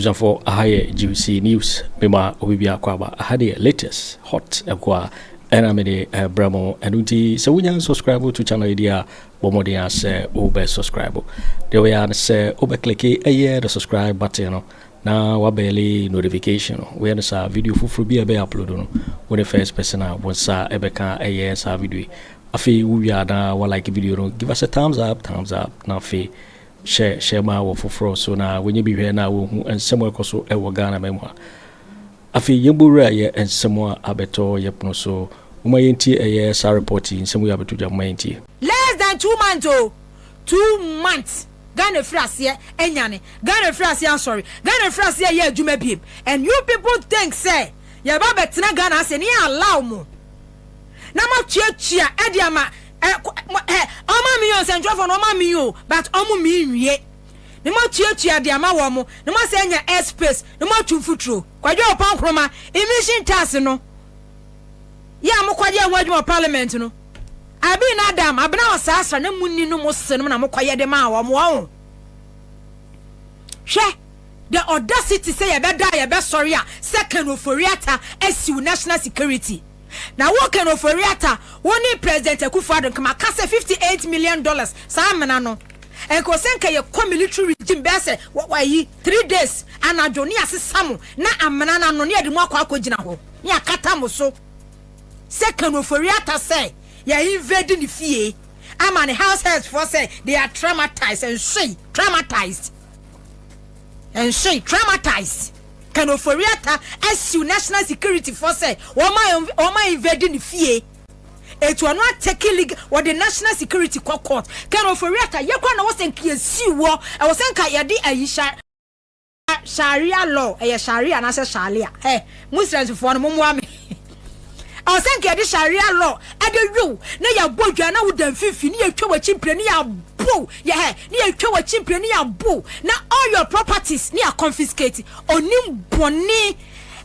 option for a higher juicy news. Mema Obibia Kwaba, a higher latest hot aqua, and I made a Bramo and Unti. So we can subscribe to channel idea, Bomodia say, Obe subscribe. There we are, say, Obe click a year the subscribe button. Now, wabeli notification. We understand video for be a be upload when the first person was Ebeka a year sa video. Afi we are now like a video. Give us a thumbs up. Now, fee. Share my work for so now when you be here now and somewhere also a Wagana memoir. Afi Yambura ye and somewhere abeto yepno so umayenti a year sa reporting somewhere abeto jamainti. Less than 2 months 2 months. Ghana Frasia enyane. Ghana Frasia sorry. Ghana Frasia ye adwuma biem. And you people think say ye ba betina Ghana say ni allow mo. Na ma chia ediama Oma mi yo sentro for oma mi yo but omo mi nwie ne mo chia de ama wo mo ne mo se nya airspace ne mo tumfutro kwaje opan kroma emission tax no ya mo kwaje anwadwuma parliament no abi na adam abena osasa na munni no mo se no na mo kwaye de ma wo mo wo hwe the audacity say ye be die ye be sorry a second Ofori Atta asiu national security. Now what can Ofori Atta one President Akufo Addo kama kase $58 million sa amena no enko senka ye military regime be say why 3 days anajo ni asesam na amena na no ne de mu akogina ho ni akata mo so second Ofori Atta say ye invade the fie ama ne house heads for say they are traumatized and she traumatized. Can Ofori Atta asiu national security for say woma invading the fie it will not take league or the national security court can Ofori Atta ye kwa na wosenka asiu wo e wosenka ye de ayisha Sharia law Sharia na say Sharia Muslims for no mo ame wosenka ye de Sharia law e de wu na ya bodwa na wudam fifi ni ya twa wachimpre ni ya bo ye ni ya twa wachimpre ni ya bo na all your properties ni are confiscated onim boni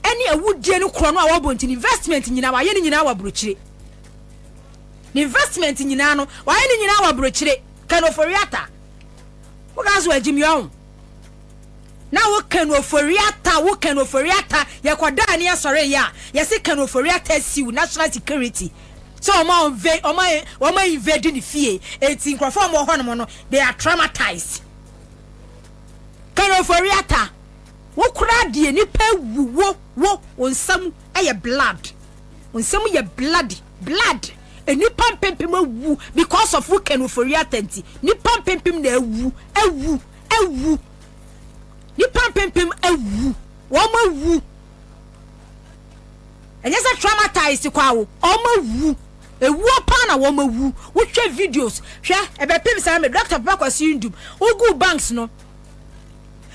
any awudie no kro no a wabonti investment nyina wa ye ni nyina wa brochire investment nyina no wa ye ni nyina wa brochire kan Ofori Atta wo gaso agimi on na wo kan Ofori Atta ye koda ni asore ya ye se kan Ofori Atta siu national security so oma invade the fie eti nkrofo mo ho no they are traumatized. Kan Ofori Atta wo kura de nipa wo onsam eye blood onsam ye blood enipa pempem awu because of wo kan Ofori Atta nti nipa pempem na awu nipa pempem awu wo mawu enye se traumatized kwa wo omawu ewu opa na wo mawu wo hwe videos hwe ebe pim sa me Dr. Bakwasi ndum ugu banks no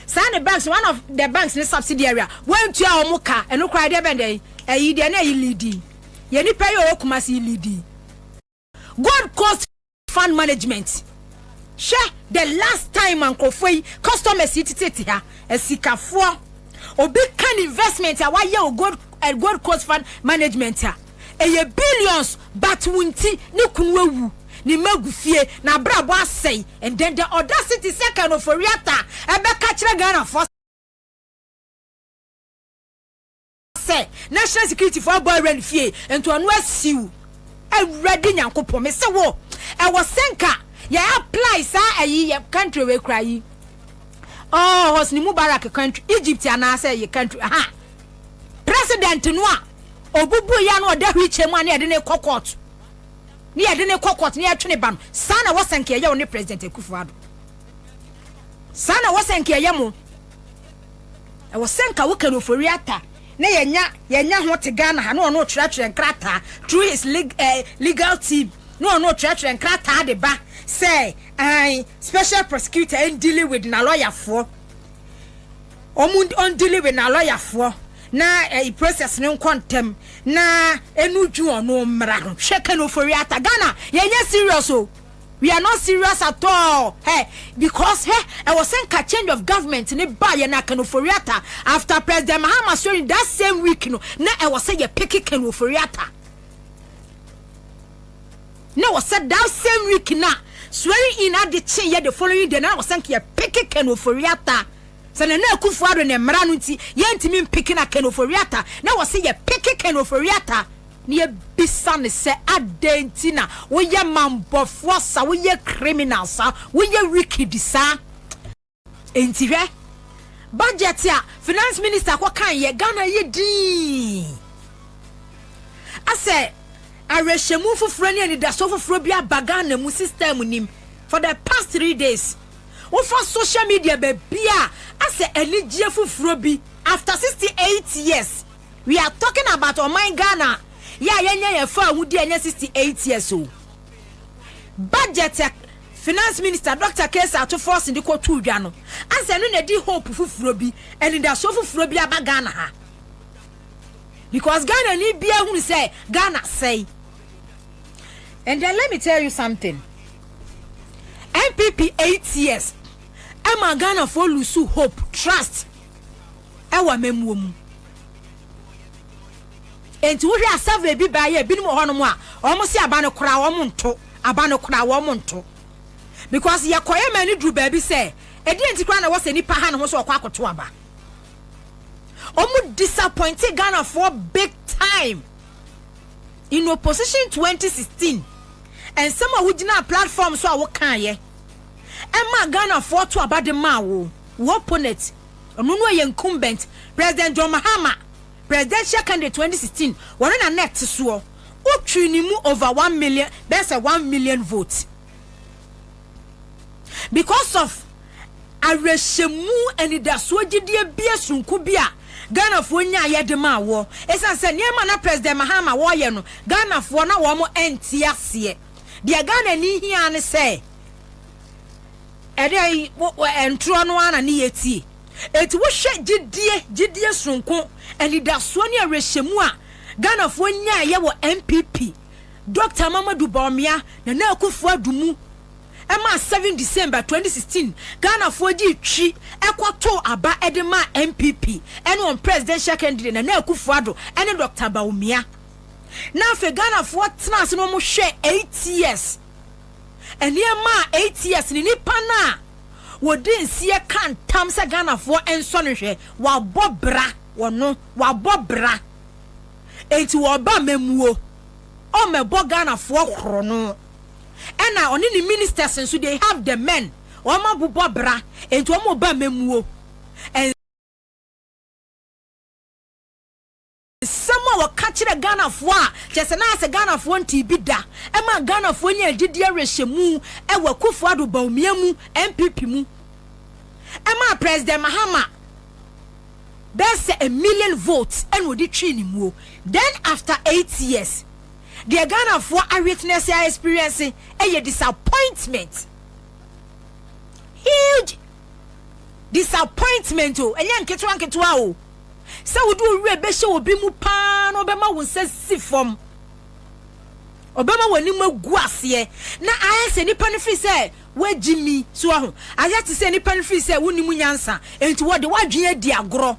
Sane banks, one of the banks in the subsidiary went to our muka and no cry there bende a yidene leading. Yeni pay your okumasi leading. God cost fund management. Share the last time Uncle Foy customer city here a sika for or big kind investment a why you God cost fund management here. A billions but wunti ni kunwewu. Ni magufie na brabo asay and then the audacity second Ofori Atta ebe ka kire Ghana for say national security for boy rent fie and to anu asiu e ready nyankopon me se wo e wo senka ya apply sa ayi country we cry oh Hosni Mubarak country Egypt ana say ye country president no a obubu ya no oda hwiche mu ana ye de ne court ni ade ne kokot ni atwene ba no sana wosenke ye woni president Akufo Addo sana wosenke ye mo e wosenka wo kan Ofori Atta na yenya ho te Ghana ha no no twere nkrata through his legal team no twere nkrata de ba say special prosecutor and dealing with na lawyer for on dealing with na lawyer for na process no contem na enuju ono mra no hweka no Ofori Atta Ghana yenye serious o we are not serious at all because I was saying a change of government ni ba ye na kan Ofori Atta after President Mahama swearing that same week no na I was say ye pick kan Ofori Atta no was said that same week na swearing in at the chain ye the following day na was saying ye pick kan Ofori Atta So na Akufo Addo ne mmara no nti yentimi mpiki na Ofori Atta na wo se ye piki Ofori Atta ne ye bisa ne se adenti na wo ye mambofo sa wo ye criminals sa wo ye Wícked sa enti hwe budget ya finance minister kwa kan ye Ghana ye din ase arehemu fufuro ne da so fufuro bia bagana mu system nim for the past 3 days. We for social media bebia as a eligible fufuro bi after 68 years. We are talking about Oman Ghana. Yeah, for who dey 68 years old. Budget finance minister Dr. Ato Forson the Kojo Kyeremanteng. As no na di hope fufuro bi and da so fufuro bi aba Ghana ha. Because Ghana ni bia hu say Ghana say. And then let me tell you something. MPP 8 years. Emma Ghana for lose hope, trust. Ewa memuomu. Enti wo hwe survey bi ba ye bi no ho no mo a omo si abano kra wo mo nto. Because ye koye mani dru ba bi say edi enti kra na wo se nipa ha no ho so okwa akoto aba. Omo disappointed Ghana for big time. In opposition 2016. And some of which platform so I will can ye. Emma Ghana for to about the mawo. Opponent. Onuno incumbent. President John Mahama. Presidential candidate 2016. One on a net to swore. Utrinimu over 1 million. That's a 1 million vote. Because of Areshemu and the Daswaji dear beer soon could be a Ghana for nya ye de ma wo. Esa se niema na President Mahama wo ye no. Ghana for na wo mo entiase. Dia Ghana ni hia ne se ede entro no ana ne yeti eti wo hwe gidie sonko eni da so ne arehemu a Ghana fo nya ye wo MPP Dr. Mahamadu Bawumia na Akufo Addo mu ema 7 December 2016 Ghana fo di twi ekoto aba edema MPP ene on presidential candidate na Akufo Addo ene Dr. Bawumia. Now for Ghana for trans no mo share 8 years. And near ma 8 years ni pana. We didn't see a can tam sa Ghana for en sonhwe wa bobra wono wa bobra. Enti wo ba memuo. O me bo Ghana for krono. And now oni the ministers so they have the men. O ma bu bobra enti o mo ba memuo. And someone will catch the Ghana for just an answer Ghana for TB da. Emma Ghana for any Atigya reshemu, Ewa Akufo Addo Bawumia mu, MPP mu. Emma President Mahama. There's 1 million votes and would train mu. Then after 8 years, the Ghana for a witness experiencing a disappointment. Huge disappointment oh, and yan ketwa oh. So we do rebe show obi mu pa no obema won se sifom obema woni magu ase na aye se nipa no fi se wagimi so aho aye te se nipa no fi se woni mu nyansa enti wo de wadwen adi agoro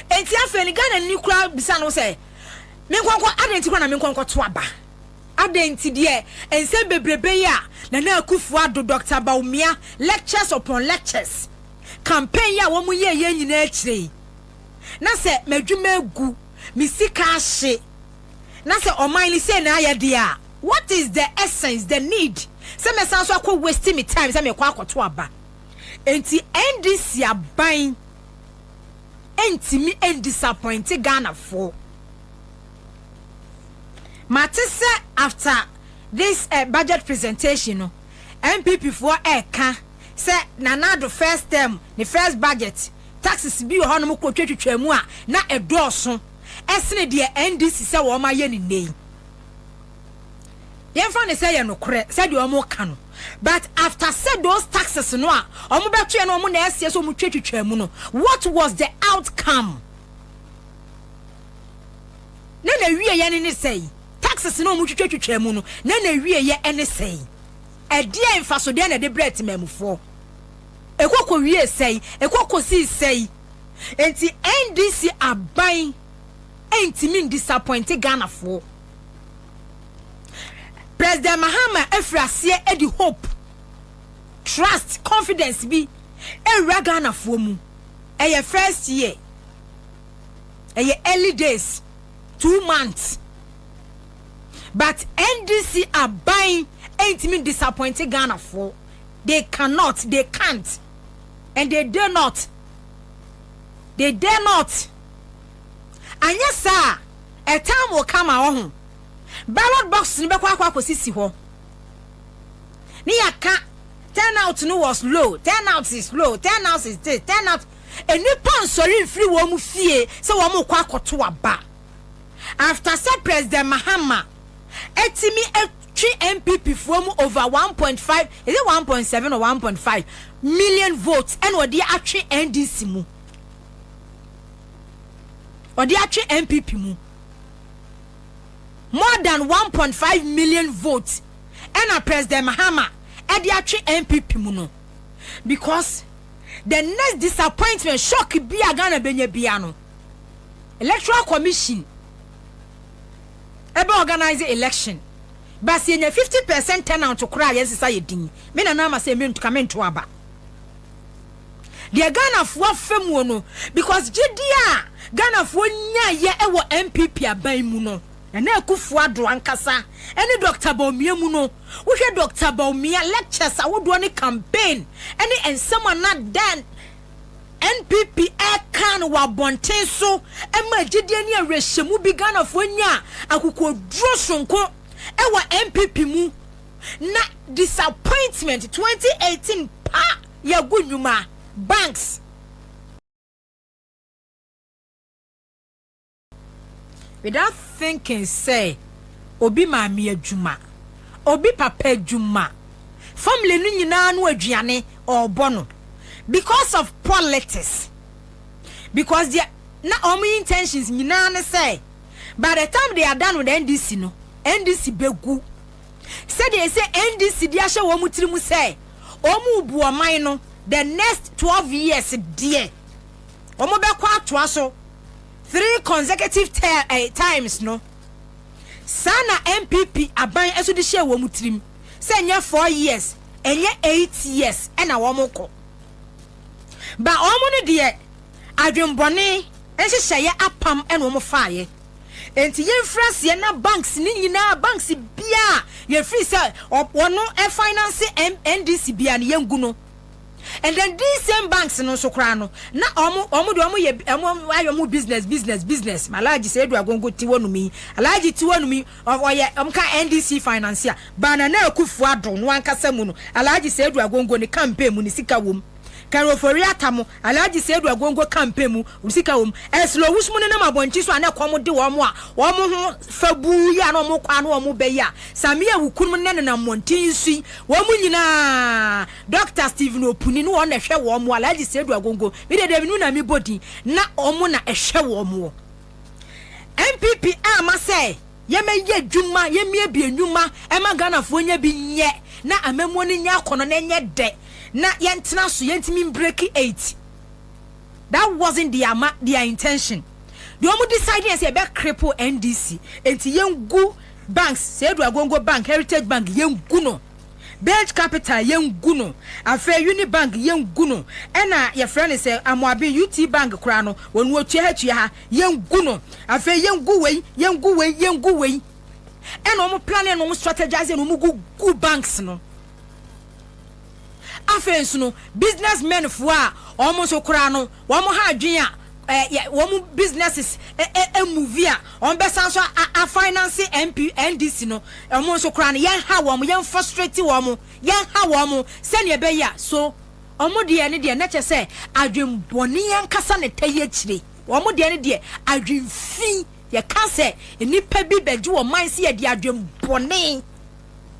enti afa ni Ghana ni kura bisa no se menkwanko adenti kwa na menkwanko to aba adenti de ense bebrebe ya na Akufo Addo Dr. Bawumia lectures upon lectures campaign ya wo mu ye nyina akire na se medwuma gu misika ahye na se oman say na ayede a what is the essence the need se me san so akọ waste me time se me kwa akoto aba enti NDC aban entimi and disappoint Ghana for matese after this budget presentation no MPP for eka se nanado first term the first budget taxes bi ho no mo kwotwetwetwa mu a na edoso esene de NDC se wo ma ye ni nei yemfa ne se ye no kore se de o mo ka no but after said those taxes no a o mo beto ye no mo na esie so mo twetwetwa mu no what was the outcome na wie ye ne sei taxes no mo twetwetwa mu no na wie ye ene sei e dia emfa so de na de bread memufo ekoko wie sei ekoko si sei enti NDC aban enti min disappoint Ghana for President Mahama efrasie edi hope trust confidence bi Ghana for mu. First year. Early days. 2 months. But NDC are buying 8 million disappointed Ghana for. They cannot, they can't. And they dare not. They dare not. And yes, sir, a time will come on. Ballot box in Bakwa Sisi ho. Niaka turnout no was low. Turnout is low. Turnout is this. Turnout. And you pan sorry free womu fie. So womu kwako to aba. After said President Mahama, etimi 3 MPP from over 1.5, is it 1.7 or 1.5 million votes, and what they actually NDC mu. Or they actually MPP mu. More than 1.5 million votes, and a President Mahama, and they actually MPP mu no. Because the next disappointment shock be a Ghana benye biano. Electoral Commission ebe organize election. But see 50% turnout to cry yes society. Me na na say me to come into aba. The Ghana for femu no because GDA Ghana for nya ye ewo MPP aban mu no. And na Akufo Addo ankasa. Any Dr. Bawumia mu no. Wo hwe Dr. Bawumia lectures awodo ne campaign. Any ensema na dan NPP can wa bonten so ema GDA ni arehemu bi Ghana for nya akukọ dro sonko ewa MPP mu na disappointment 2018 pa ya gunyuma banks without thinking say obi maami adwuma obi papa adwuma family nu nyina no aduane obono because of politics because their na omi intentions nyina ne say by the time they are done with NDC no NDC begu said they say NDC dia hye wo mutiri mu say omu bu oman no the next 12 years dear omo be kwa atoa so 3 consecutive times no sana MPP aban eso de hye wo mutiri say nya 4 years enye 8 years ena wo moko ba omo no de adwembone enhye apam ena wo mo faaye enti yemfrase ye na banks ni nyina banks bia ye free say wono e finance NDC bia ne yengu no and then these same banks no so kra no na omo de omo ye ayomo business malaji say do agongo tiwonumi alaji tiwonumi oye omka NDC financier bana na Akufo Addo no ankasa mu no alaji say do agongo ne campaign mu ne sika wom Ofori Atta mo alaji say do agongo campaign mu usika wom eslo wusmu ne na mabonchi so ana komo de wo mo ho fabu ya no mo kwa no mo be ya samia wukunum ne na montinsu wo mu nyina Dr. Stephen Opuni no won na hwe wo mo alaji say do agongo me de nu na mi body na omo na ehwe wo mo MPP ama say ye me ye dwuma ye me bi enwuma e ma Ghana fo nya bi nye na amemo ni nya akono na nye de na yentena so yentimi break 8. That wasn't their intention. The omo decided say be cripple NDC enti yengu banks say do agongo bank Heritage Bank yengu no Bench Capital yengu no Afenyo Unibank yengu no ena your friend say Amoabi UT Bank kra no wonu otua ha yengu no afa yengu wei ena omo plan no strategize no mu go banks no Afenso no businessmen fo a almost okura no wo mo ha adwen a wo mo businesses movie a on be san so a finance NDC no almost okura no yen ha wo mo yen frustrate wo mo yen ha wo mo se ne be ya so omo de ne de na che se adwen boni yen kasa ne taye kire wo mo de ne de adwen fi ye ka se enipa bi beje wo man se ye de adwen boni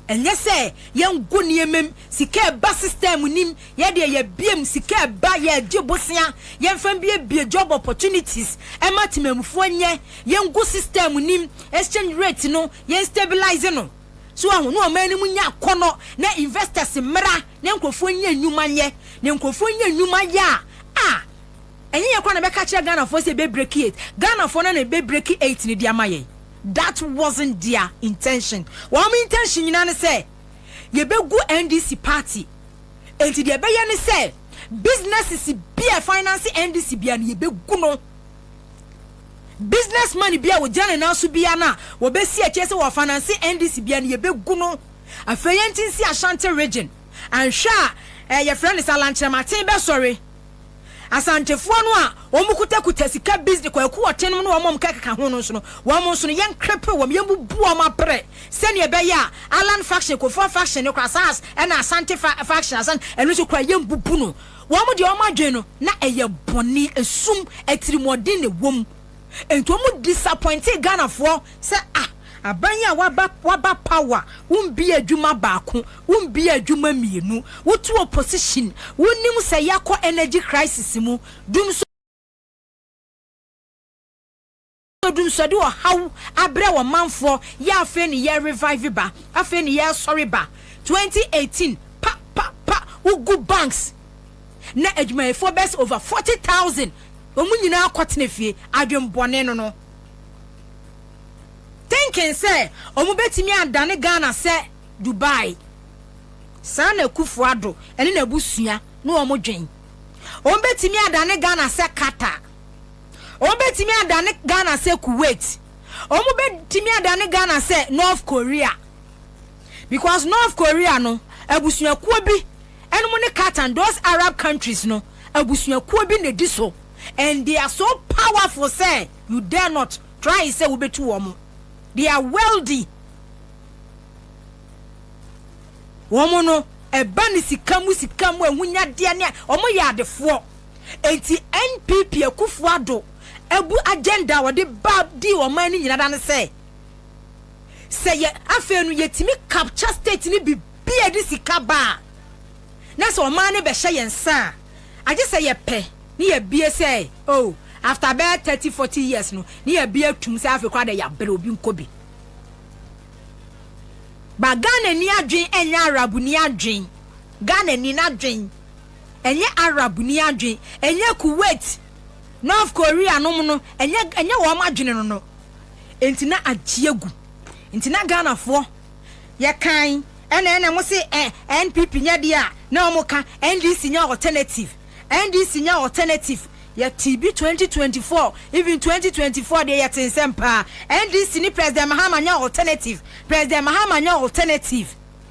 enye se yengu niemem sika ba system nim ye de ye biem sika ba ye agebosia ye mfam bie job opportunities ematimemfo nye yengu system nim exchange rate no ye stabilize no so ahu no omani mu nya kono na investors mra na nkofo nya nnuma nye na nkofo nya nnuma ya enye ye kwa na be ka kire Ghana for say be break 8 Ghana for na be break 8 ni dia maye. That wasn't their intention. What intention you know say ye be go NDC party. Enti de be ye ne say business is be a finance NDC be an yebegu business money be a wojane na so bia na wo be si ache se wo finance NDC bia na yebegu no afeyentin si Ashanti region and sha your friend is Alanche Martin be sorry Asante fo no a omukuta sika business Kweku Annan no omom kaka ho no so no wo mo so no yen krepe wo yembubu o mapre se ne be ya Alan faction ko for faction ne krasas e na Asante faction asan eno so kra yembubu no wo mo de o madwe no na eye boni esum etirimodin ne wom ento mu disappointed Ghana for say abanya waba power wumbi adwuma baako wumbi adwuma mienu wotu opposition wonim say yakọ energy crisis mu dum so do how abre wo manfo ya afeni ye revive ba afeni ye sorry ba 2018 pa ugu banks na adwuma for best over 40,000 omu nyina akotene fie adwembone no thinking say omu betimi adane Ghana say Dubai sana Akufo Addo ene na busua no omu dwen omu betimi adane Ghana say Qatar omu betimi adane Ghana say Kuwait omu betimi adane Ghana say North Korea because North Korea no abusua kuo bi eno mo ne Qatar and those Arab countries no abusua kuo bi ne diso and they are so powerful say you dare not try say we betu omu. They are wealthy. Womono e bani sikamu ehunya dia ne omo ya adefo. Enti NPP Akufo Addo ebu agenda wode ba di oman ni nyina dan say ye afenu yetimi capture state ni bibia di sikaba. Na so oman ne be hye yensa. Age say ye pe ni ye bie say oh after about 30-40 years no ni e bia tum say Africa da ya bere obi nkobi ba Ghana ni adwen enya Arab ni adwen Ghana ni na adwen enye Arab ni adwen enye Kuwait North Korea no enye wo ma adwen no enti na agiegu enti na Ghana fo ye kan ena mo se NPP nya dia na mo ka NDC nya alternative ya TB 2024 even 2024 they yet in sempa NDC ni President Mahama nya alternative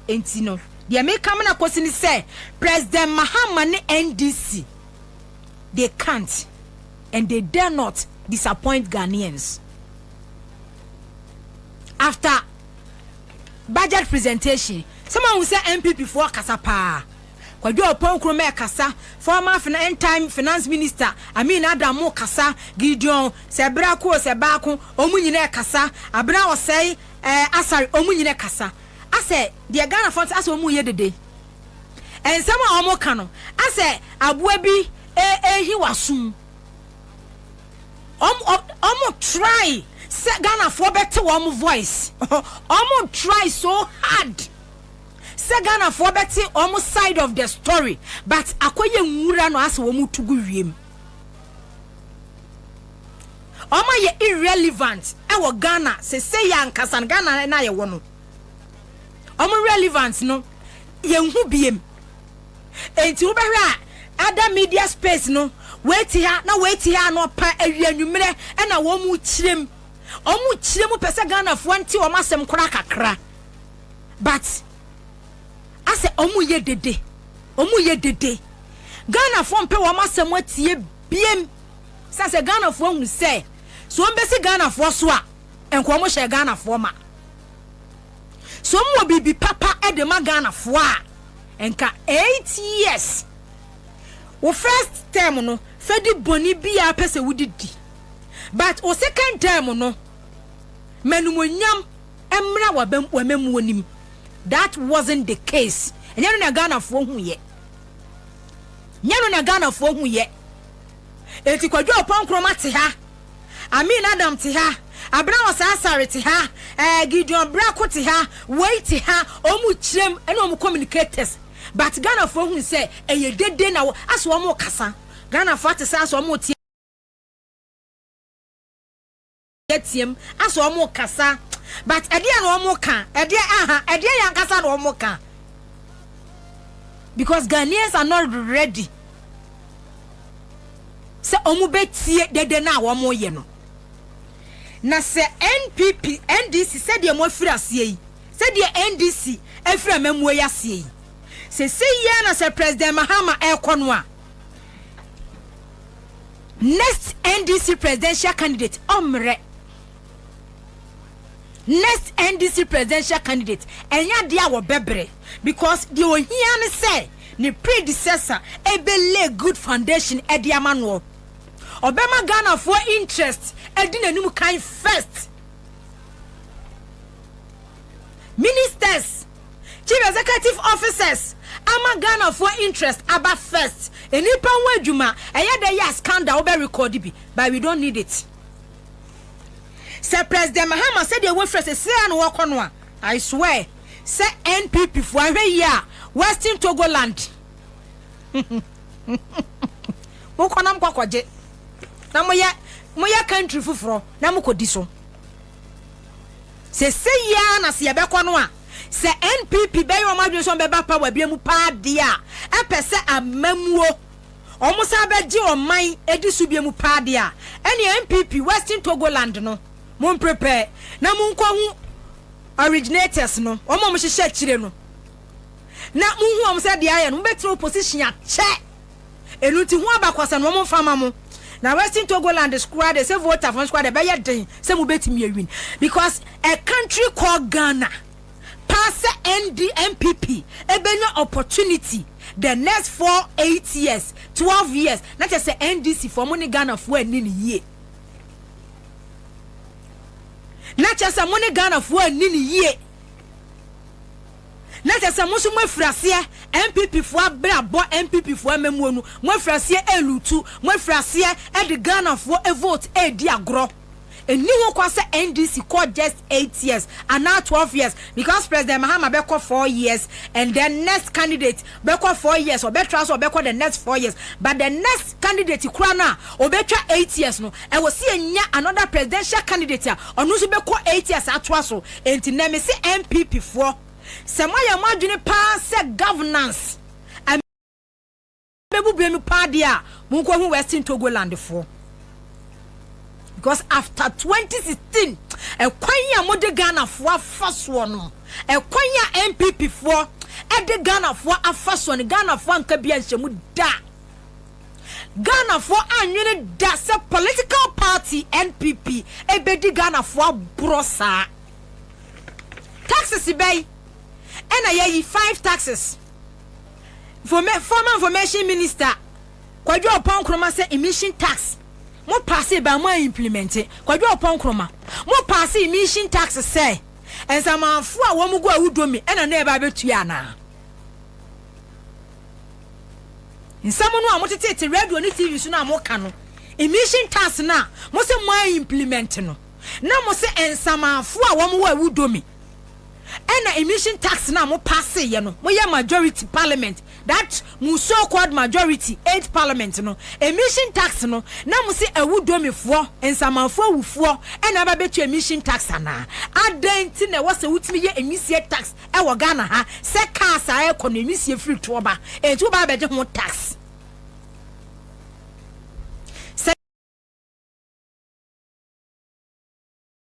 enti no they make come na kwesini say President Mahama ni NDC they can't and they dare not disappoint Ghanaians. After budget presentation someone will say MPP for kasapa Kwaku Annan kasa former finance minister Adamu kasa Gideon sebra ko sebako omu nyine kasa abra o say asare omu nyine kasa ase de Ghana font ase omu ye dede ensema omu ka no ase aboa bi hi wasum omu try se Ghana for better omu voice omu try so hard Ghana for better almost side of the story, but akoye nwura no ase wo mutugu wiem. Oma ye irrelevant. Ewo Ghana say ya nkasa Ghana na ye wono. Oma relevant no ye hu biem. Enti wo behwe other media space no wait here no pa awianwumre e na wo mu kirem. Omu kirem pese Ghana fo anti o masem kora kakra. But ase omu ye dede Ghana fo mpe wo masem atie biem sase Ghana fo hu say so mbesi Ghana fo so a enko mo hye Ghana fo ma so mo bibi papa edema Ghana fo a enka 8 years wo first term no fedi boni bia pese wudidi but o second term no menumonyam emra wabem wonim. That wasn't the case. And you know Ghana for who ye. You know Ghana for who ye. If you could do a punk chromati ha, Adam to her, Abraham asare to her, Gideon Brako to her, wait to her, omuchem and omu communicators. But Ghana for who say, and you did dinner as one more casa. Ghana for to say as one more him as one more casa. But edia no mo kan edia yankasa no mo kan because Ghanaians are not ready se omu betie dede na wo ye no na se NPP NDC se de mo afiri asie yi se de NDC afiri amamu ya asie yi se ye na se President Mahama ekono a next NDC presidential candidate omre next NDC presidential candidate enya dia wo bebre because the ohia ne say ni predecessor ebele good foundation ediama no obema Ghana for interest edi nanum kan first ministers chief executive officers ama Ghana for interest aba first enipa wadwuma eya de ya scandal we record bi but we don't need it. Sir President Mahama said they went first say an work on one. I swear say NPP for a year Western Togoland mo konam kwakwaje na moya country fufuro na mo kodi so se ya na se yebekọ no a se NPP be yo madwe so be ba pa wa bia mu pa dia epese amamuo omusa beji oman edisu bia mu pa dia ene NPP Western Togoland no mon prepare na mon kwa hu originators no omo mo hye chire no na mun hu am se dia ye no betri opposition ya che enuti hu abakwasa no mo fama mo na Western Togoland squad say voter for squad be ye den say mo betimi win because a country called Ghana pass NDMPP ebenya opportunity the next 8 years 12 years na just say NDC for money Ghana for ani ni ye na just say money Ghana for ani ni ye na just say musu mwafrasie MPP for brabo MPP for memu nu mwafrasie elutu mwafrasie e de Ghana for a vote e di agro eni wo kwase NDC called just 8 years and now 12 years because President Mahama beko 4 years and the next candidate beko 4 years or betra so beko the next 4 years but the next candidate kura na obetwa 8 years no e wo se enya another presidential candidate a onu so beko 8 years atwa so enti na me se MPP for se moya madwene pa se governance bebu bremu pa dia mun ko hu Western Togoland for because after 2016 e kwanya mode Ghana for afaso no e kwanya MPP for e de Ghana for afaso no Ghana for anka bia nhemu da Ghana for anwene da se political party NPP e be di Ghana for brosa taxes bay and I 5 taxes for me former information minister Kojo Kyeremanteng say emission tax mo pass it by mo implement it Kojo Kyeremanteng mo pass emission tax say and some afu a wo mu go awudomi and na e ba betua na nsamu no a mo tete radio ni TV so na mo ka no emission tax na mo se mo implement no na mo se ensama afu a wo mu go awudomi and emission tax na mo pass ye no mo ye majority parliament that mu so called majority 8 parliament no emission tax no na mo se awudomifo ensamafo awufo and aba betu emission tax na adenti na wo se wutimi ye emisie tax e wo Ghana ha se cars a economy sie free to oba entu ba beje ho tax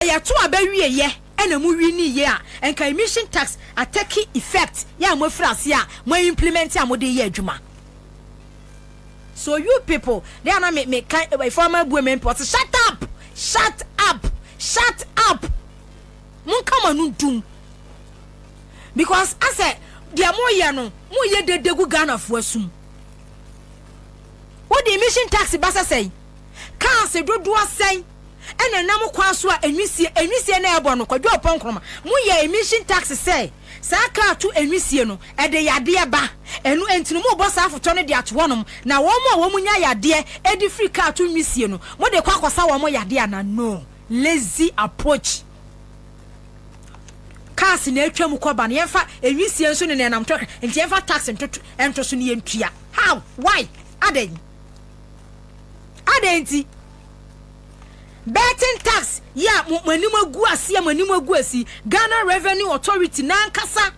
ya to abawie ye ena mu wini ye a enka emission tax atake effect ya mo frase a mo implement a mo de ye adwuma so you people they are not me former women pot shut up mun kama nu dum because I said dia mo ye no mo ye dedegu Ghana fo asum what the emission tax basa say car se dodo asai ena nam kwa so a enwisie na ebo no Kojo Kyeremanteng mu ye emission tax say saka to enwisie no e de yade ba enu entinu mu bosa afoto no de atonom na wo mu nya yade e di free car to enwisie no mo de kwa kosa wo mo yade ana no lazy approach cars na atwa mu koba na yefa enwisie nso ne nam to enti yefa tax ento so ne yentua how why adenti betting tax ya manim agu asi Ghana Revenue Authority na nkasa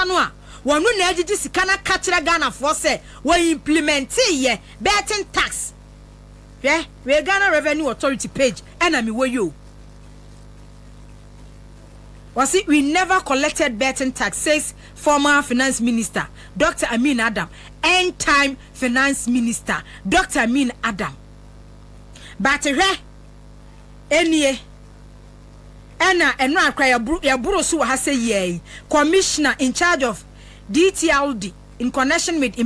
no a wonu na agidi sika na ka kire Ghana for say we implement ye betting tax. Yeah, we Ghana Revenue Authority page and me wo yo. Was it we never collected betting tax, says former finance minister Dr. Amin Adam, end time finance minister Dr. Amin Adam. But any Enna cry ya burosu ha say ye commissioner in charge of DTLD in connection with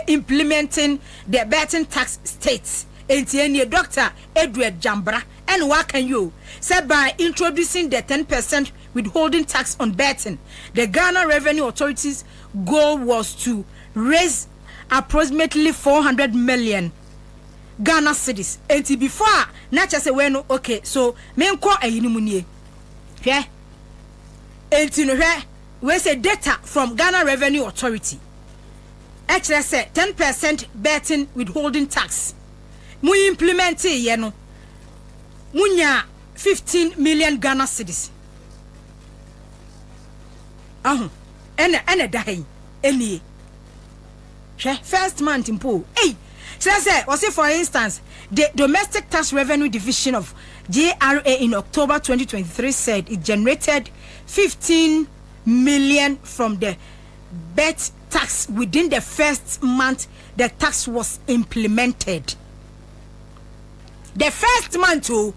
implementing the betting tax states. Enti Dr. Edward Jambra and what can you say by introducing the 10% withholding tax on betting, the Ghana Revenue Authority's goal was to raise approximately 400 million Ghana cedis. Enti before not just say well okay so men ko ayinimunie. Yeah. Enti no hwe we say data from Ghana Revenue Authority. Actually say 10% betting withholding tax. Mu implement ye no. Munya 15 million Ghana cedis. Ene dahi eni. First month impo. Hey, say was it for instance the domestic tax revenue division of JRA in October 2023 said it generated 15 million from the bet tax within the first month the tax was implemented. The first month oh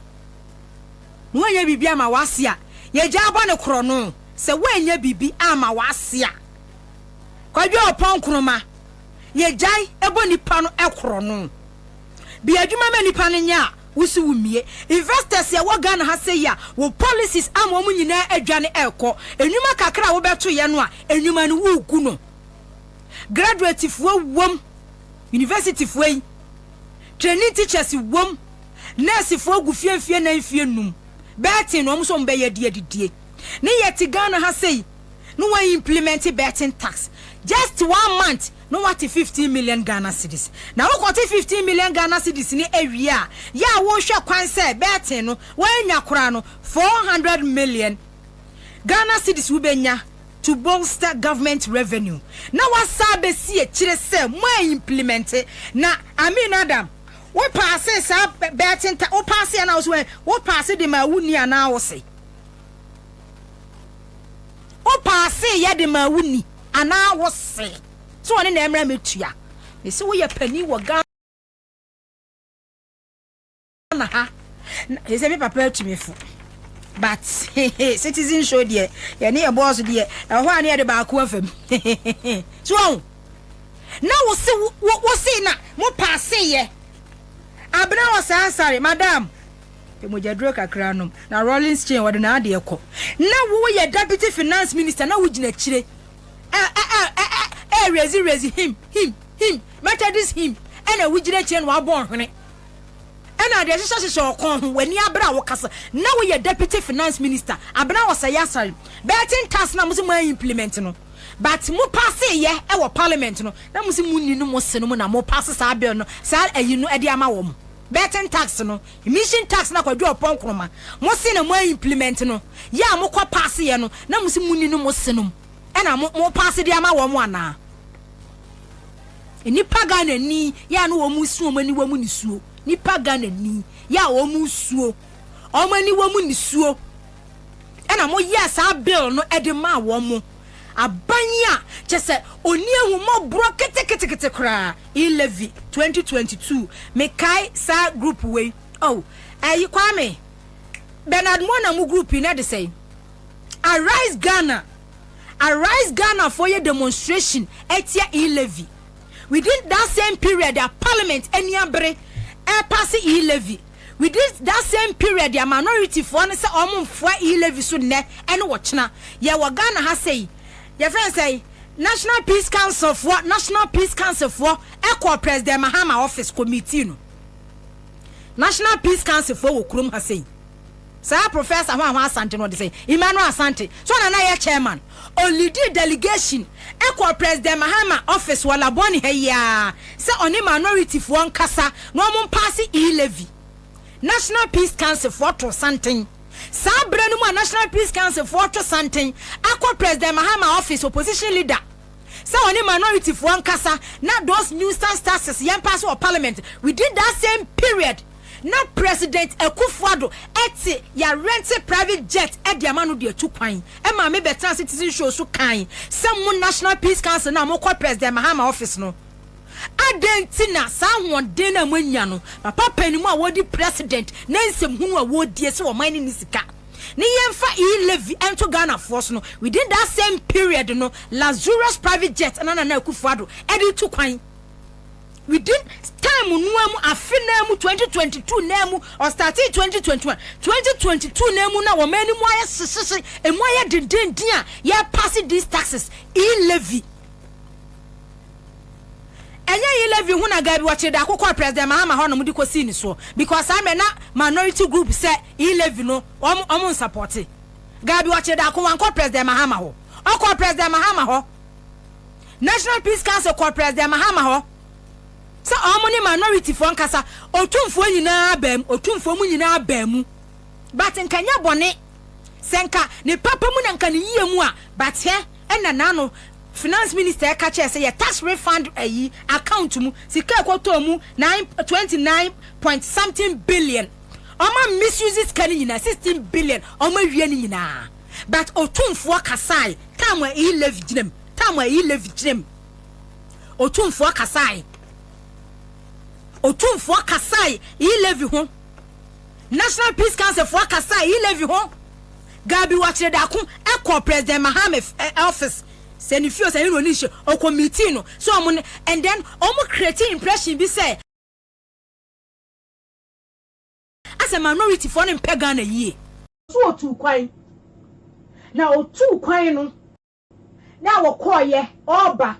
when ye bibi ama wasia ye jaba ne krono se when ye bibi ama wasia Kweku opon kroma ye jai ebo nipa no ekrono bi adwuma ma nipa no nya wusi wumie investors ye wo Ghana ha say ya wo policies ama mu nyina adwane ekọ enwuma kakra wo beto ye no a enwuma no wuku no graduate fo wom university fo yi training teachers wom nurse fo gu fiefie na fie num betting no so mbe ye die ne yeti Ghana ha say no one implement betting tax just 1 month no what 15 million Ghana cedis now we got 15 million Ghana cedis ni area ya wo hwe kwan say betting no wanya kora no 400 million Ghana cedis we benya to bolster government revenue now what sabe si e kire say mo implement na Amin Adam we pass say betting ta o pass na we pass the ma wuni ana wo say o pass ye de ma wuni ana wo say so one na emra metua me say we ye pani wo Ghana ha he say me papa to me fu but citizen show there ye na boss there e ho ana ye de ba ko afam so na wo say na mo pass ye abna was asare madam e mo jadro kakra no na Rollins chain wode na ade ekọ na wo ye deputy finance minister na wo gina kire raise him matter this him and we gina chain wa bon hwene and na de shisha okon wani abra wo kasa na wo ye deputy finance minister abna was asare betting tax na mo se mo implement no but mo pass ye e wo parliament no na mo se mo ni no mo se no na mo pass sa bill no sa ayi no e de ama wo mo betting tax no emission tax na Kweku opon kroma mo se na mo implement no ya mo kwa pass ye no na mo se mo ni no mo se no e na mo pass de ama wo mo ana nipa Ghana ni ya no wo mu suo mani wo mu ni suo nipa Ghana ni ya wo mu suo o mani wo mu ni suo e na mo yes a bill no e de ma wo mo abanya chese oni ehu mo bro kete kra levy 2022 me kai sa group way oh ayi kwame Bernard Mona mu group na de say arise Ghana for your demonstration etia levy within that same period the parliament eniabre pass levy within that same period the minority for say omfo levy so ne ene wo chena ye wo Ghana ha say your friend say National Peace Council for equal President Mahama office committee no National Peace Council for okrum ha say sir Professor Asante no dey say Emmanuel Asante so na ye chairman only delegation equal President Mahama office wala boni heya say oni minority for nkasa no mo pass levy National Peace Council for to something Sabranu National Peace Council for to something equal President Mahama office opposition leader So on minority for one kasa, not those nuisance taxes, young pass or parliament within that same period. Not President Akufo Addo eti ya rented private jet at the amount of the 2 coin. And my maybe citizen show so kind. Some National Peace Council now more President Mahama office no. Adentina someone dena mwenyano. Papa penima wodi president. Nancy mhuwa wodi so mining nisika. Ni yemfa levy ento Ghana force no. Within that same period no, Lazarus private jet and Anna Akufo Addo edi 2 coin. Within time nuamu afinamu 2022 nemu or starting 2021 2022 nemu na wameni mwaya sisi emwaya dindia ya passing these taxes levy enya levy huna gabi wacheda akukwa president Mahama hono mudi kosi ni so because I na minority group say levy no omu support gabi wacheda akukwa president Mahama ho akwa president Mahama ho National Peace Council kwa president Mahama ho. So amoni minority for nkasa otumfo nyina bam otumfo mu nyina bam but nkanya bone senka ne papa mu nanka ne yie mu a but he na nano finance minister ka che say tax refund ayi account mu sika ekoto mu 29 point something billion oma misuses kan nyina 16 billion oma wie ni nyina but otumfo kasai tamwa e levy ginem otumfo kasai otumfo kasai levy ho National Peace Council for kasai levy ho gabi wachire da ko ekọ president Mahama office send few say no nisho o committee no so and then create impression be say as a minority for them pagan ye so otu kwan na otu kwan no na wo koye oba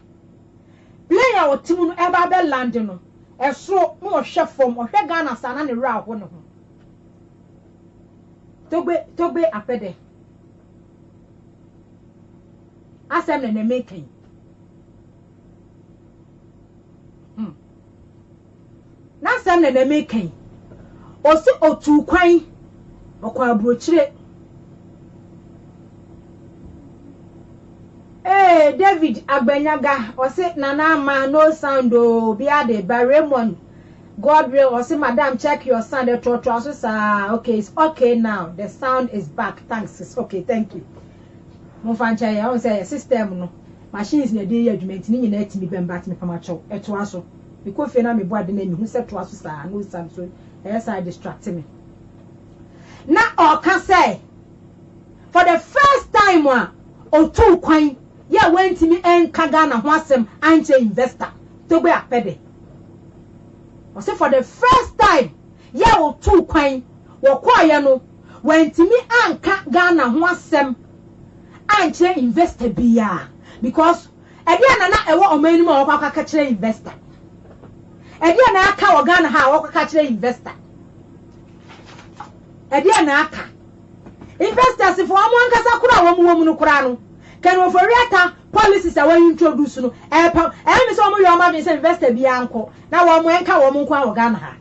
player o timu no eba be land no eso no hwe fom o hwe Ghana sana ne ra ho no togbe apede asem ne making na asem ne making o si otu kwan okwa abrochire David Agbenyaga o si nana ma no sound o bia de Raymond Godwill or say madam check your sound the trousers okay it's okay now the sound is back thanks it's okay thank you mo fancha ya o say system no machines na dey adwumenti ni nyina atimi bembat me pamacho eto aso because fe na me boade na mi hu say to aso sa no sam so yes I distract me na o ka say for the first time o tu kwan ya went me en kaga na ho asem anche investor to be apede o say for the first time ya o tu kwan wo kwaye no went me anka Ghana ho asem anche investor bia because ediana na ewo omani ma wo kwaka kire investor ediana aka wo Ghana ha wo kwaka kire investor ediana aka investors for amon kasa kura wo mu no kura no can Ofori Atta policies are when introduce no me so mo yo ma be say investor bia anko na wo mo enka wo mo nko wo Ghana ha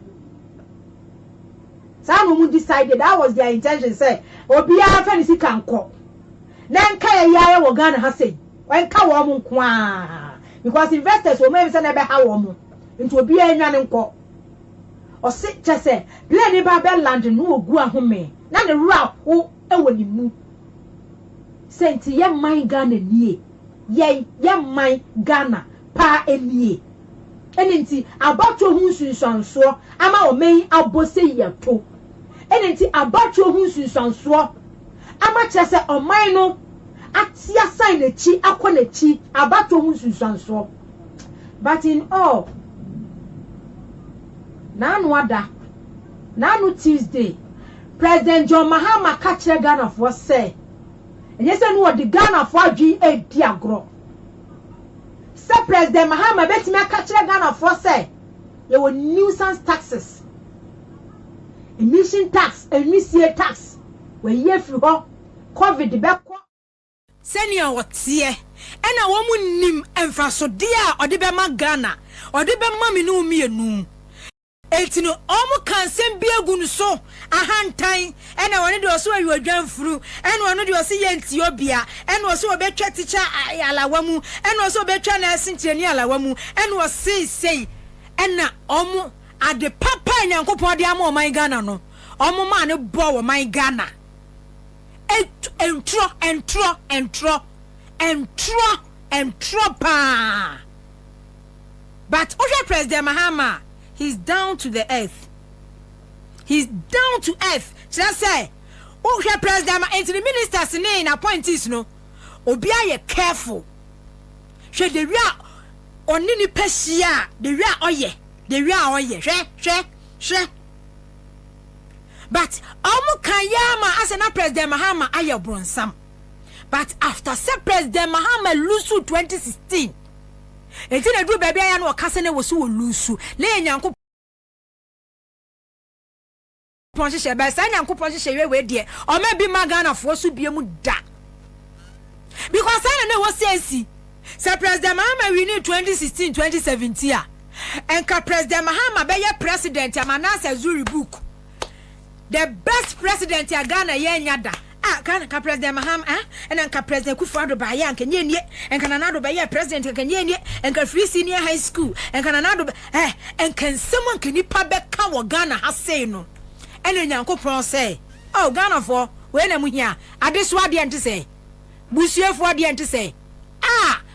some mu decided that was their intention say obi afa ni sika nko na nka ya wo Ghana ha say enka wo mo nko a because investors wo me say na be ha wo mo nti obi anwane nko o se chese plane ba be land no ogu ahome na ne ra ho ewo ni mu senti ye man Ghana nie ye man Ghana pa enie enenti abato hu sunsanso ama o men abose yeto enenti abato hu sunsanso ama chese o man no atia sign echi akonechi abato hu sunsanso but in all nanu Tuesday President John Mahama catch Ghana for say and yes, I know the Ghana for G8 diagro. Say President Mahama bet me catch Ghana for say there were nuisance taxes, emission tax, emission tax. When ye through COVID the back. Senior what's here? And a woman nim and for so dear or the Bema Ghana or the Bema no me no. Etino omo kansem bi egunu so ahantan ena woni de oso ayi odwanfuru ena woni de oso yenti obia ena oso obetwa ticha alawamu ena oso obetwa na asintiani alawamu ena osei ena omo ade papa nyankopon de ama oman Ghana no omo ma ne bo wo man Ghana entro pa. But Oja President Mahama, he's down to the earth. He's down to earth. Should I say? Oja President into the ministers in appointees no. Obia ye careful. She the real onini pesia the real oye. The real oye. She. But Omo Kanyama as an President Mahama aye bronsam. But after President Mahama lose 2016. Enti na do baby aya na okase na wosu wo lusu le nyanko ponje she ba sa nyanko ponje she we de o ma bi magana fo su bie mu da because na wo sensi say President Mahama we need 2016 2017 a enka President Mahama be ye president amanasa zuri book the best president ya Ghana ye nyada Ghana ka President Mahama and Anka President Akufo Addo ba ya nka nye and Kananado ba ya president nka nye and free senior high school and Kananado and can someone can nipa be ka wo Ghana ha say no and Nyankopon say oh Ghana for we na mu hia adeso ade ante say busuefo ade ante say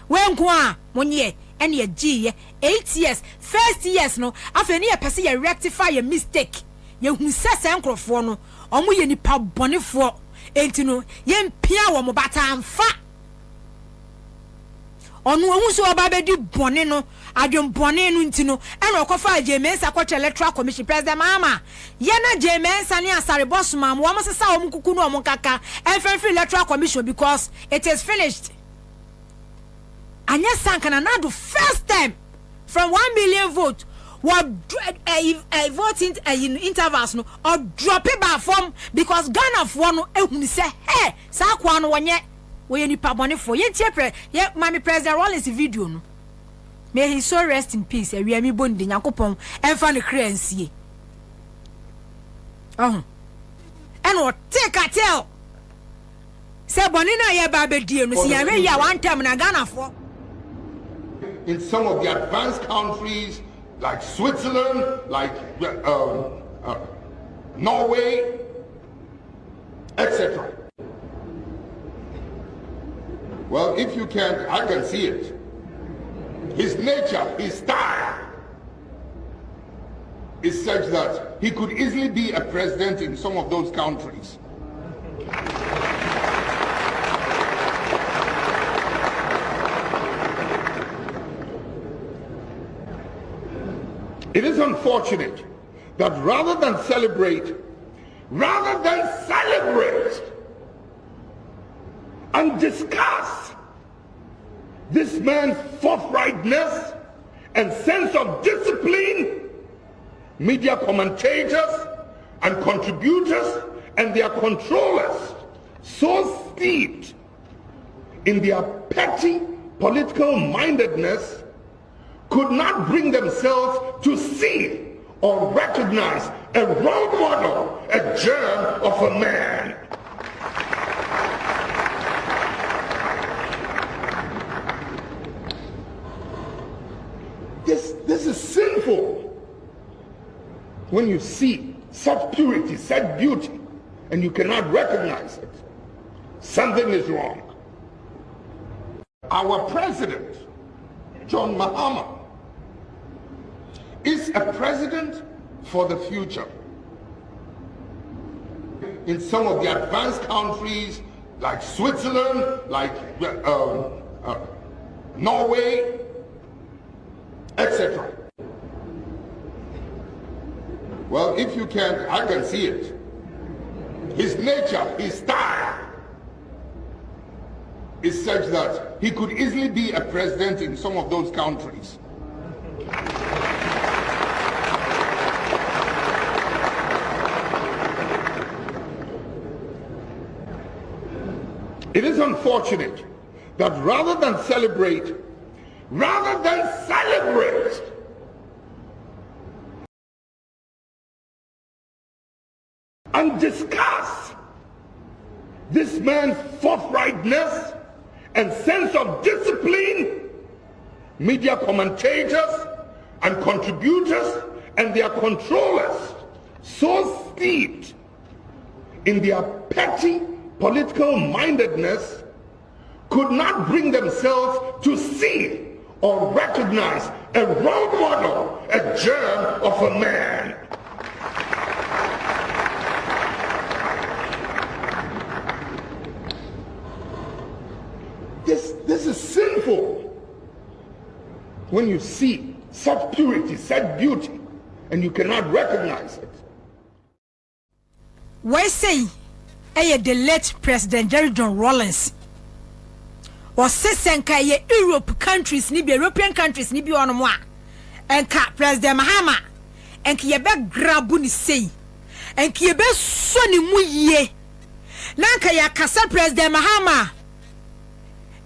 we nko a monye and ye gi 8 years first years no afeni ye pese ye rectify your mistake ye hu sese nkrofo no omo ye nipa bonefo entino yempia wo mo batamfa onu ohun so oba bedi bone no adwon bone no ntino ena okofa jemensa kwotwe electoral commission president Mahama ye na jemensa ne asare boss mam wo mo sesa wo kuku no mo kaka free electoral commission because it is finished anya sankana na do first time from 1 million vote what voting in intervals no or drop it by form because Ghana for no ehun say hey sa kwa no wonye we ni pa bone for ye tie ye mami president Rollins video no may he so rest in peace e wi ami bondi Yakopon emfa ne kransie and what take a tell say bone na ye ba bedie no si ya ya one time na Ghana for in some of the advanced countries like Switzerland, like Norway, etc. Well, if you can, I can see it. His nature, his style is such that he could easily be a president in some of those countries. It is unfortunate that rather than celebrate and discuss this man's forthrightness and sense of discipline, media commentators and contributors and their controllers, so steeped in their petty political mindedness, could not bring themselves to see or recognize a role model, a germ of a man. This is sinful. When you see such purity, such beauty, and you cannot recognize it, something is wrong. Our president, John Mahama, is a president for the future. In some of the advanced countries like Switzerland, like Norway, etc. Well, if you can, I can see it. His nature, his style is such that he could easily be a president in some of those countries. It is unfortunate that rather than celebrate and discuss this man's forthrightness and sense of discipline, media commentators and contributors and their controllers, so steeped in their petty political mindedness, could not bring themselves to see or recognize a role model, a germ of a man. This is sinful. When you see such purity, such beauty, and you cannot recognize it. We say, the late President Jerry John Rawlings was senka ye Europe countries, ni European countries, ni on moi, and ka President Mahama, and Kiebe grabu ni say, and Kiebe soni mu ye. Nanka ya kasa President Mahama.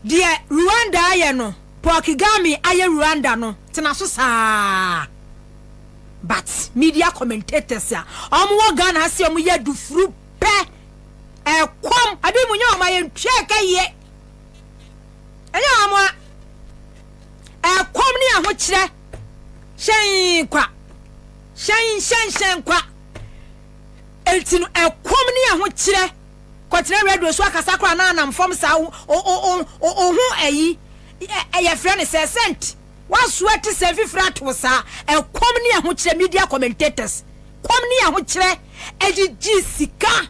Dear Rwanda ayano, Pokigami aye Rwanda no, tenaso sa. But media commentators ya, omo Ghana hasi omo ye du fru pe. Kwam abi munyo ma ye ntweka ye. Enya omo kwam ni ahokyere. Shen kwa. Shen kwa. Eltinu kwam ni ahokyere. Kwatina radio so akasa kwa na anamfom sa hu ayi e friend say sent one sweat serve frat wo sa kom ni ahokyere media commentators kom ni ahokyere ejiji sika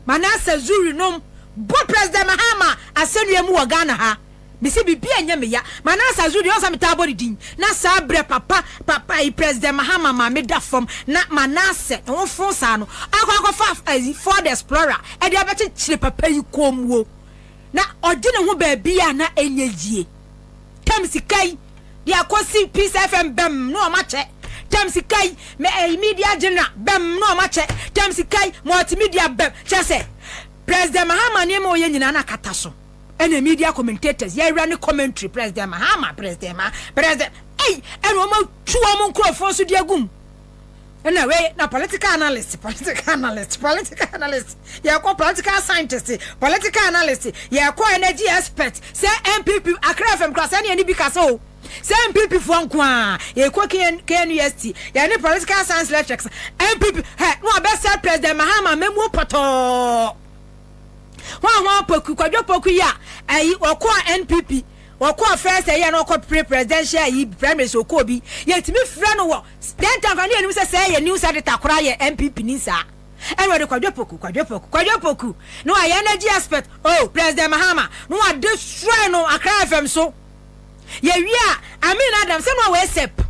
manasa zuri nom bo President Mahama asenu mu wo Ghana ha bisi bibia nya me ya manasa zuri on samita body din na sabre papa I President Mahama ma me da fom na manase won fon sa no akwa for the explorer e dia beti chire papa yi komwo na odine ho ba bia na enyejie tamsikai dia kosi peace fm bem no ma che tamsikai me media general bem no ma che tamsikai multimedia bem che se President Mahama ne mo ye nyina na kata so and media commentators ye run commentary President Mahama president hey and woman two amon crofon so diagum and away na political analyst ye ko political scientist political analyst ye ko energy expert say MPP Accra FM class any bi ka so say MPP for nko ye ko KNUST ye ni political science lectures MPP no best President Mahama memu poto Wa poku Kwajo poku ya ayi okwa NPP okwa first year na okwa presidential yi primary so ko bi yetimi fra no wo den tanka ne enu say ye news editor kora ye MPP ni sa enwe de Kwajo poku no ayi energy aspect President Mahama no a destroy no Accra FM so ye wi Adam say no we sep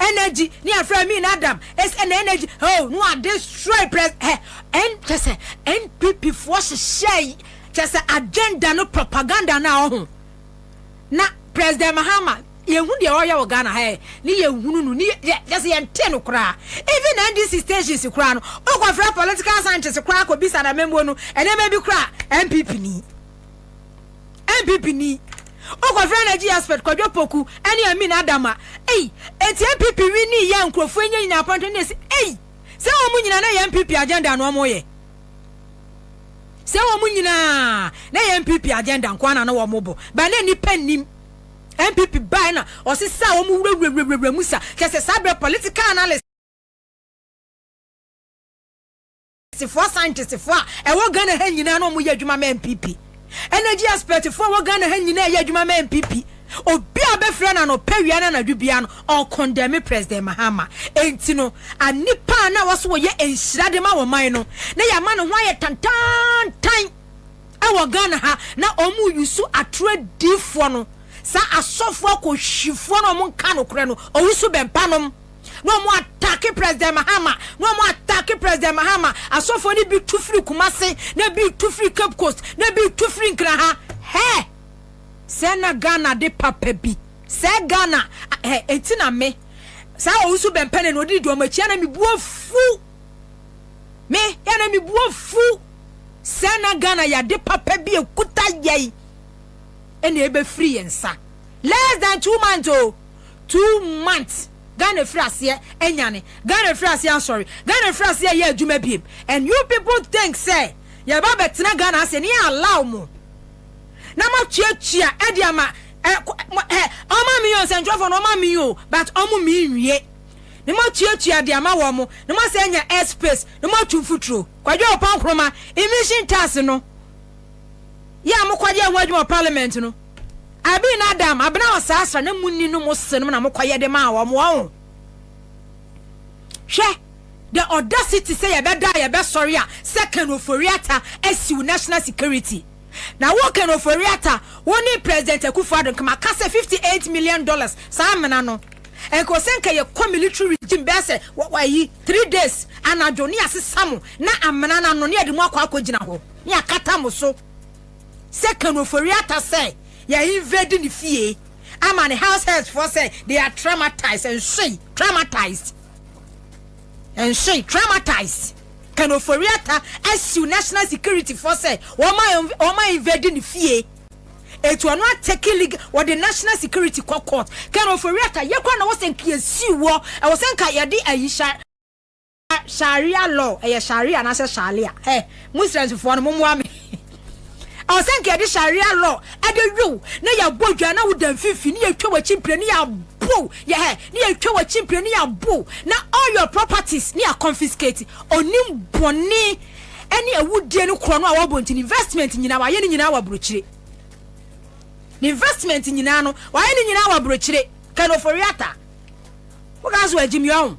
energy ni afra me Adam es energy no a destroy and just NPP force share just agenda no propaganda na ho na President Mahama ye hu de oya Ghana ha ni ye hunu no ni just ye nte no kra even NDC stations kra no okwa political scientists kra ko bisa na membo no ene me bi kra MPP ni okwa energy aspect Kwajo poku eni Adama eti MPP wi ni ye nkrofo nyina appointment se wo munyina na ye MPP agenda no moye se wo munyina na ye MPP agenda nkwana na wo mobo ba na ni panim MPP ba na o se sa wo mu wurewurewure musa kese sabre political analyst for scientist for e wo Ghana ha nyina na mo ye adwuma ma MPP energy aspect for wo Ghana ha nyina ye adwuma ma MPP obi abefra na no pewia na dwubia no all condemn President Mahama entino anipa na waso wo ye enhirade ma wo man no na ya ma no ho aye tantan e wo Ghana ha na omu yusu atredifo no sa asofo akohwifo no mo nka no kure no owusu bempanom no mo attack President Mahama asofo ni bi tufri Kumase na bi tufri Cape Coast na bi tufri Nkra ha he Sena Ghana de papa bi se Ghana etina me sa owusu bempene no di do machi na mi buafu me ya na mi buafu Sena Ghana ya de papa bi ekuta yai ene ebe free ensa less than 2 months 2 months Ghana frase enyane Ghana frase I'm sorry Ghana frase ye adwuma biem and you people think say ya ba betena Ghana say ne allow mo na ma chiachia e dia ma oma mi yo sentrofo no oma mi yo but omo mi nwie ne ma chiachia dia ma wo mo ne ma say enya airspace ne ma twufutro kwadwe opan kroma emission tax no ya mo kwaje ho adwuma parliament no abi na adam abna wasasa na munni no mo se no na mo kwaye de ma wo mo hwe the audacity say ya be sorry a second Ofori Atta esi national security na wo can Ofori Atta woni president Akufo Addo kama ka say $58 million sa amena no enko senka ye military regime be say wayi 3 days anajo ni asesam na amena na no ne de mo akogina ho ni akata mo so second Ofori Atta say ya invading the fie ama the house heads for say they are traumatized and she traumatized can Ofori Atta as you national security for say woma invading the fie it will not take league or the national security court can Ofori Atta ye kwa na was en kiesi wo I was en ka ye di ayisha Sharia law Sharia na say Sharia Muslims for no mo me I was saying the Sharia law at the rule. Now you boy, you are now with them 50 near to a chimney near boo. Yeah, near to a chimney near boo. Now all your properties near confiscated. Onim boni any wood denu chrono our bont investment in our yen in our brochure. The investment in Yinano, why in our brochure? Can Ofori Atta. What guys were Jimmy on?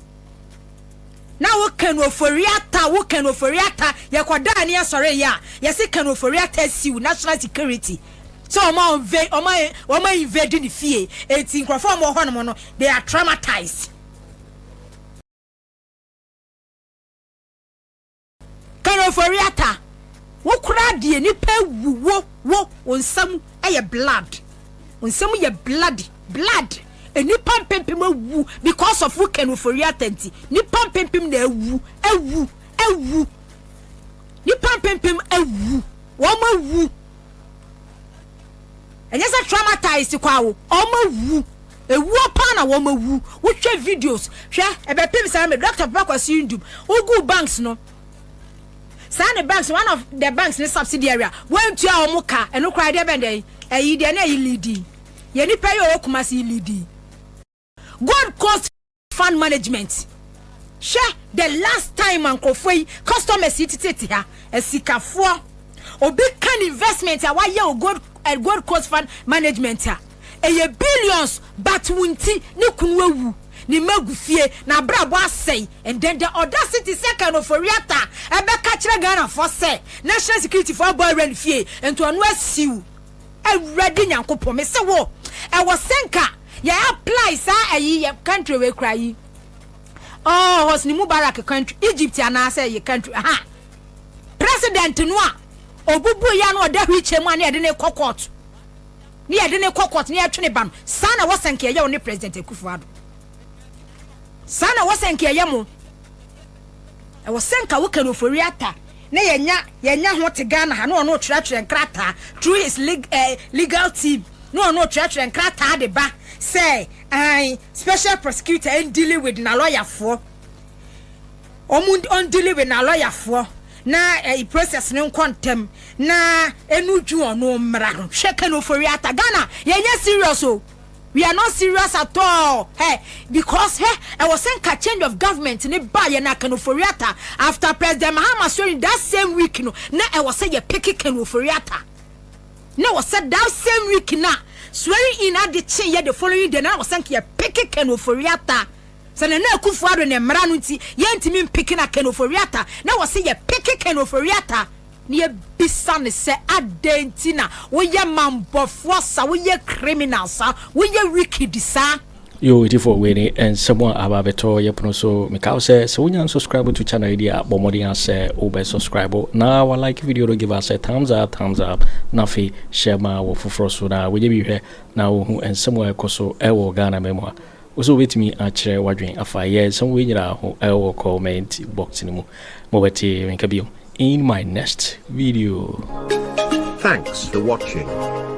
Now what can Ofori Atta ya kwada ni asare ya say can Ofori Atta si national security so oma invade the fie etin crofo mo ho no they are traumatized can Ofori Atta wo kura de nipa wo onsam eye blood onsam ye blood eni pampempem awu because of who can Ofori Atta nti ni pampempem na awu ni pampempem awu wo mawu enye se traumatized kwa wo omawu ewu pa na wo mawu wo hwe videos hwe ebe pim sa me Dr. Kwaku Ndum ugu banks no Sane banks one of the banks in subsidiary went to our muka eno kra de bende eyi de na yi leadi ye ni pay o kuma si leadi God cost fund management. Share the last time Uncle Foy customers ititi ha esikafo obi kan investment a wa ye God cost fund management ha eye billions but wunti ne kunwawu ni magufie na brabo asay and then the audacity second Ofori Atta ebe ka kire Ghana for say national security for boy rent fie and to anu asiu e ready nyankopon me se wo e wo senka ya apply sa ayi country we cry oh Hosni Mubarak country Egypt ana say ye country president no a obubu ya no da hwiche mu ana de ne court ni ye de ne court ni atwene ba no sana wosenke ye woni president Akufo Addo sana wosenke ye mu e wosenka wo kan Ofori Atta na yenya ho te Ghana ha no no otchere nkrata through his legal team no otchere nkrata de ba say I special prosecutor and dealing with na lawyer for on dealing with na lawyer for na process no contem na enuju ono mra no hweka no Ofori Atta Ghana yenya serious o we are not serious at all because I was saying a change of government ne ba ye na kan Ofori Atta after President Mahama swearing that same week no na I was say ye pick kan Ofori Atta na was said that same week na swearing in at the chain the following day na was saying ye pick kan Ofori Atta so na Akufo Addo ne mra no nti ye ntimi pick na kan Ofori Atta na was say ye pick kan Ofori Atta ne bisa ne se adentina wo ye mambofo sa wo ye criminals wo ye Wícked sa yo it for we and someone ababeto ye pono so mekao say so when subscribe to channel idea bomodi say obe subscribe now I like video to give us a thumbs up nafi share ma wo foforo so na we be hwe na wo and somewhere koso e wo Ghana memo also with me atchere wadwen afa ye some we nyira ho e wo comment box ni mu mo beti menka bio in my next video. Thanks for watching.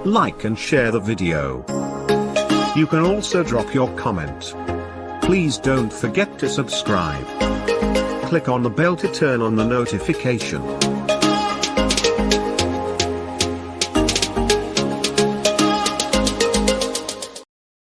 Like and share the video. You can also drop your comment. Please don't forget to subscribe. Click on the bell to turn on the notification.